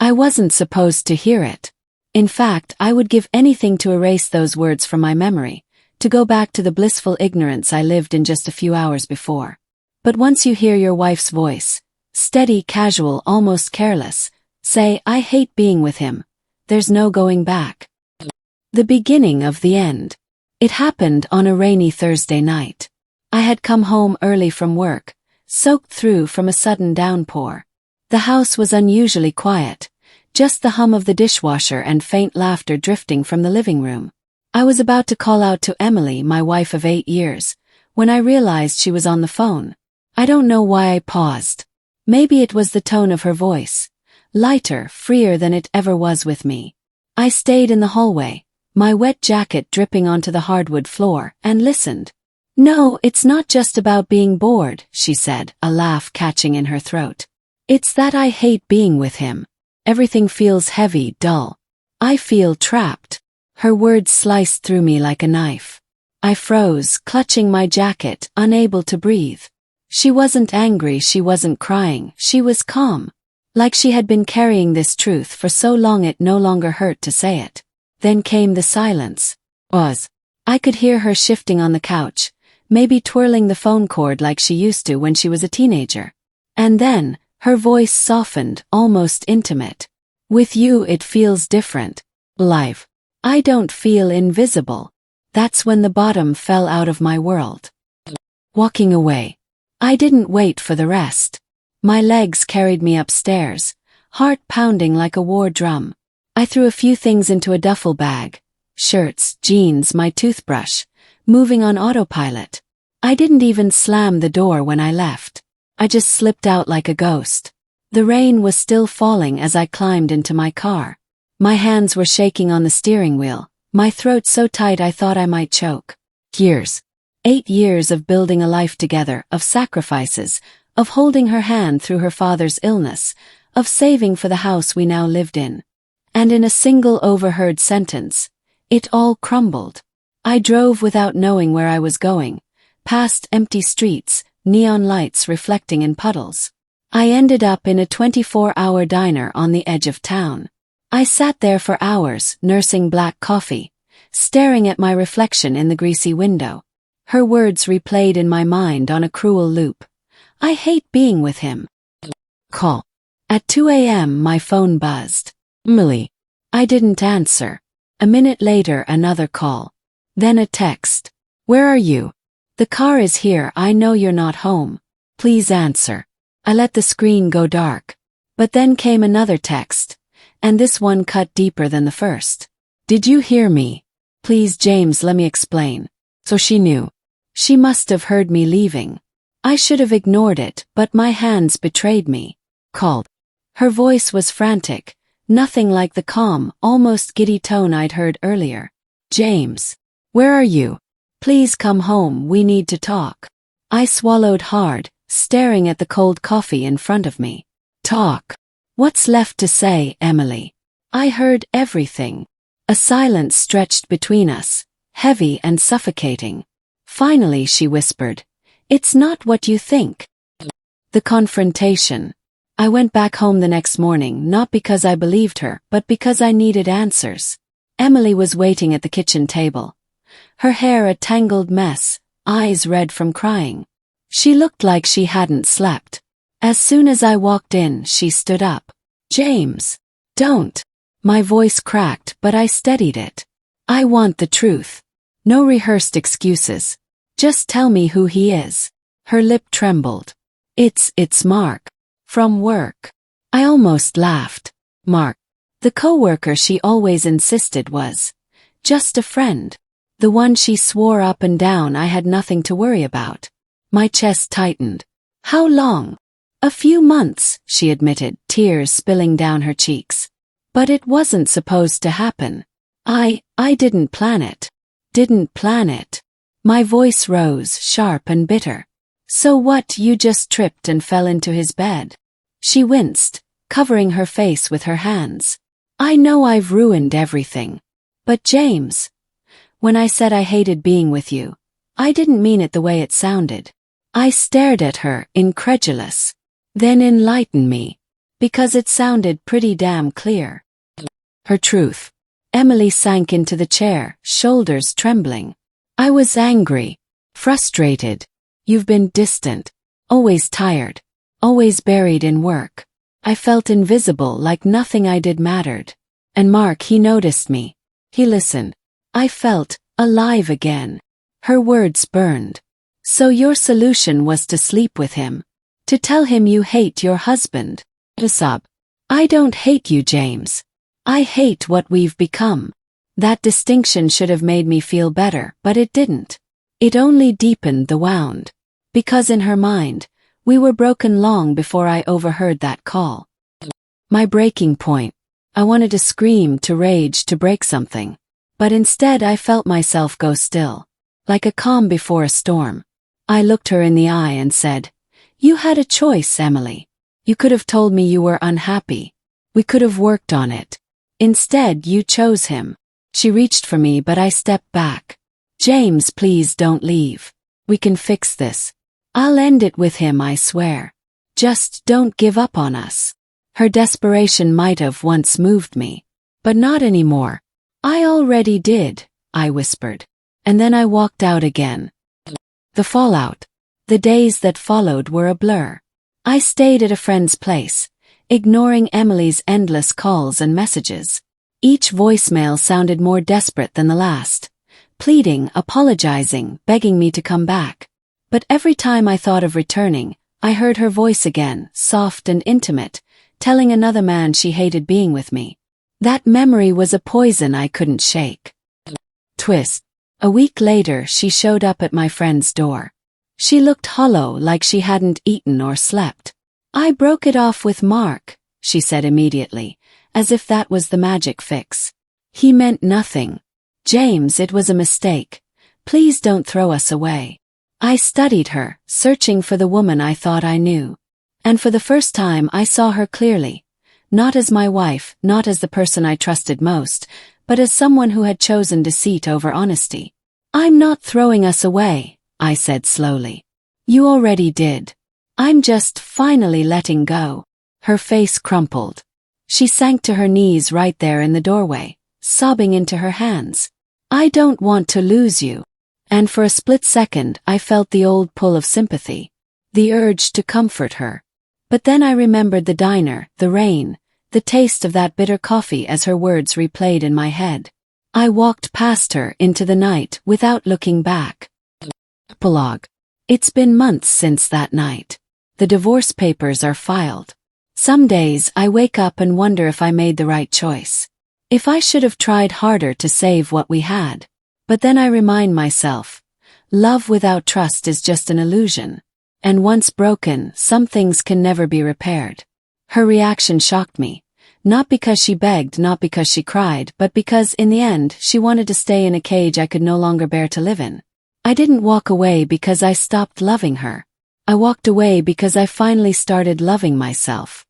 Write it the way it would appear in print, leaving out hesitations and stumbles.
I wasn't supposed to hear it. In fact, I would give anything to erase those words from my memory, to go back to the blissful ignorance I lived in just a few hours before. But once you hear your wife's voice, steady, casual, almost careless, say, "I hate being with him," there's no going back. The beginning of the end. It happened on a rainy Thursday night. I had come home early from work, soaked through from a sudden downpour. The house was unusually quiet, just the hum of the dishwasher and faint laughter drifting from the living room. I was about to call out to Emily, my wife of 8 years, when I realized she was on the phone. I don't know why I paused. Maybe it was the tone of her voice, lighter, freer than it ever was with me. I stayed in the hallway, my wet jacket dripping onto the hardwood floor, and listened. "No, it's not just about being bored," she said, a laugh catching in her throat. "It's that I hate being with him. Everything feels heavy, dull. I feel trapped." Her words sliced through me like a knife. I froze, clutching my jacket, unable to breathe. She wasn't angry, she wasn't crying, she was calm. Like she had been carrying this truth for so long it no longer hurt to say it. Then came the silence. I could hear her shifting on the couch, maybe twirling the phone cord like she used to when she was a teenager. And then, her voice softened, almost intimate. "With you it feels different. Live. I don't feel invisible." That's when the bottom fell out of my world. Walking away. I didn't wait for the rest. My legs carried me upstairs, heart pounding like a war drum. I threw a few things into a duffel bag, shirts, jeans, my toothbrush, moving on autopilot. I didn't even slam the door when I left. I just slipped out like a ghost. The rain was still falling as I climbed into my car. My hands were shaking on the steering wheel, my throat so tight I thought I might choke. Years. 8 years of building a life together, of sacrifices, of holding her hand through her father's illness, of saving for the house we now lived in. And in a single overheard sentence, it all crumbled. I drove without knowing where I was going, past empty streets, neon lights reflecting in puddles. I ended up in a 24-hour diner on the edge of town. I sat there for hours, nursing black coffee, staring at my reflection in the greasy window. Her words replayed in my mind on a cruel loop. "I hate being with him." Call. At 2 a.m. my phone buzzed. "Emily." I didn't answer. A minute later another call. Then a text. "Where are you? The car is here, I know you're not home. Please answer." I let the screen go dark. But then came another text, and this one cut deeper than the first. "Did you hear me? Please James, let me explain." So she knew. She must have heard me leaving. I should have ignored it, but my hands betrayed me. Called. Her voice was frantic, nothing like the calm, almost giddy tone I'd heard earlier. "James. Where are you? Please come home, we need to talk." I swallowed hard, staring at the cold coffee in front of me. "Talk. What's left to say, Emily?" I heard everything. A silence stretched between us, heavy and suffocating. Finally she whispered, "It's not what you think." The confrontation. I went back home the next morning not because I believed her, but because I needed answers. Emily was waiting at the kitchen table. Her hair a tangled mess, eyes red from crying. She looked like she hadn't slept. As soon as I walked in, she stood up. "James, don't." My voice cracked, but I steadied it. "I want the truth. No rehearsed excuses. Just tell me who he is." Her lip trembled. It's Mark. From work." I almost laughed. Mark. The coworker she always insisted was just a friend. The one she swore up and down I had nothing to worry about. My chest tightened. "How long?" "A few months," she admitted, tears spilling down her cheeks. "But it wasn't supposed to happen. I didn't plan it." "Didn't plan it." My voice rose, sharp and bitter. "So what, you just tripped and fell into his bed?" She winced, covering her face with her hands. "I know I've ruined everything. But James, when I said I hated being with you, I didn't mean it the way it sounded." I stared at her, incredulous. "Then enlighten me." because it sounded pretty damn clear. Her truth. Emily sank into the chair, shoulders trembling. I was angry. Frustrated. You've been distant. Always tired. Always buried in work. I felt invisible, like nothing I did mattered. And Mark, he noticed me. He listened. I felt alive again. Her words burned. So your solution was to sleep with him? To tell him you hate your husband? To sob. I don't hate you, James. I hate what we've become. That distinction should have made me feel better, but it didn't. It only deepened the wound. Because in her mind, we were broken long before I overheard that call. My breaking point. I wanted to scream, to rage, to break something. But instead I felt myself go still. Like a calm before a storm. I looked her in the eye and said, You had a choice, Emily. You could have told me you were unhappy. We could have worked on it. Instead, you chose him. She reached for me, but I stepped back. James, please don't leave. We can fix this. I'll end it with him, I swear. Just don't give up on us. Her desperation might have once moved me. But not anymore. I already did, I whispered. And then I walked out again. The fallout. The days that followed were a blur. I stayed at a friend's place, ignoring Emily's endless calls and messages. Each voicemail sounded more desperate than the last. Pleading, apologizing, begging me to come back. But every time I thought of returning, I heard her voice again, soft and intimate, telling another man she hated being with me. That memory was a poison I couldn't shake. Twist. A week later, she showed up at my friend's door. She looked hollow, like she hadn't eaten or slept. I broke it off with Mark, she said immediately, as if that was the magic fix. He meant nothing. James, it was a mistake. Please don't throw us away. I studied her, searching for the woman I thought I knew. And for the first time I saw her clearly. Not as my wife, not as the person I trusted most, but as someone who had chosen deceit over honesty. I'm not throwing us away, I said slowly. You already did. I'm just finally letting go. Her face crumpled. She sank to her knees right there in the doorway, sobbing into her hands. I don't want to lose you. And for a split second I felt the old pull of sympathy, the urge to comfort her. But then I remembered the diner, the rain, the taste of that bitter coffee as her words replayed in my head. I walked past her into the night without looking back. Epilogue. It's been months since that night. The divorce papers are filed. Some days I wake up and wonder if I made the right choice. If I should have tried harder to save what we had. But then I remind myself, love without trust is just an illusion. And once broken, some things can never be repaired. Her reaction shocked me. Not because she begged, not because she cried, but because, in the end, she wanted to stay in a cage I could no longer bear to live in. I didn't walk away because I stopped loving her. I walked away because I finally started loving myself.